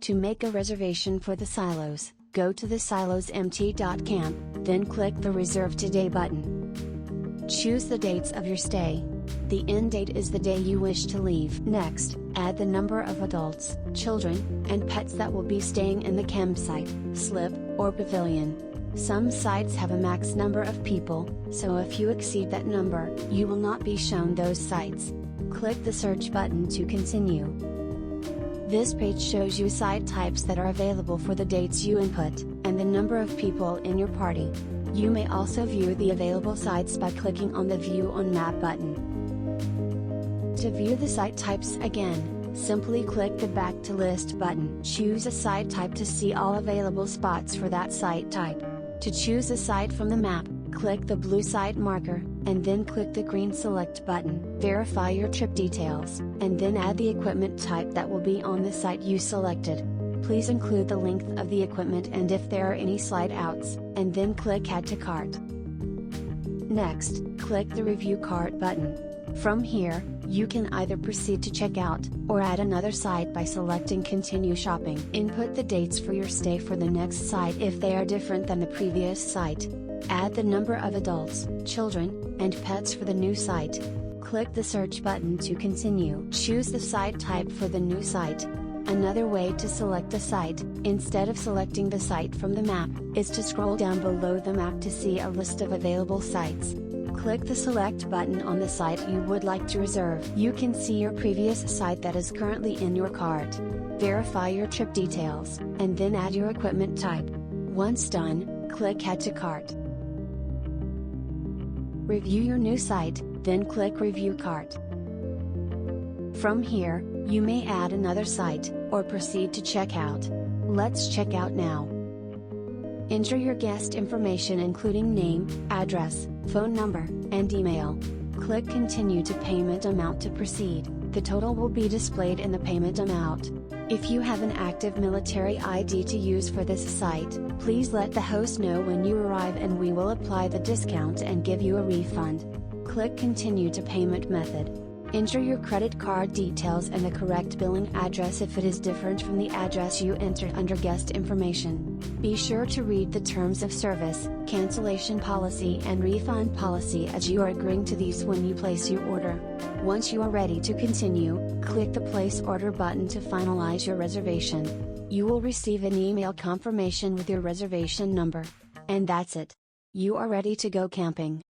To make a reservation for the Silos, go to the silosmt.camp, then click the Reserve Today button. Choose the dates of your stay. The end date is the day you wish to leave. Next, add the number of adults, children, and pets that will be staying in the campsite, slip, or pavilion. Some sites have a max number of people, so if you exceed that number, you will not be shown those sites. Click the search button to continue. This page shows you site types that are available for the dates you input, and the number of people in your party. You may also view the available sites by clicking on the View on Map button. To view the site types again, simply click the Back to List button. Choose a site type to see all available spots for that site type. To choose a site from the map, click the blue site marker, and then click the green Select button. Verify your trip details, and then add the equipment type that will be on the site you selected. Please include the length of the equipment and if there are any slide outs, and then click Add to Cart. Next, click the Review Cart button. From here, you can either proceed to checkout, or add another site by selecting Continue Shopping. Input the dates for your stay for the next site if they are different than the previous site. Add the number of adults, children, and pets for the new site. Click the Search button to continue. Choose the site type for the new site. Another way to select a site, instead of selecting the site from the map, is to scroll down below the map to see a list of available sites. Click the Select button on the site you would like to reserve. You can see your previous site that is currently in your cart. Verify your trip details, and then add your equipment type. Once done, click Add to Cart. Review your new site, then click Review Cart. From here, you may add another site, or proceed to checkout. Let's check out now. Enter your guest information including name, address, phone number, and email. Click Continue to Payment Amount to proceed. The total will be displayed in the payment amount. If you have an active military ID to use for this site, please let the host know when you arrive and we will apply the discount and give you a refund. Click Continue to Payment Method. Enter your credit card details and the correct billing address if it is different from the address you entered under guest information. Be sure to read the terms of service, cancellation policy and refund policy as you are agreeing to these when you place your order. Once you are ready to continue, click the Place Order button to finalize your reservation. You will receive an email confirmation with your reservation number. And that's it. You are ready to go camping.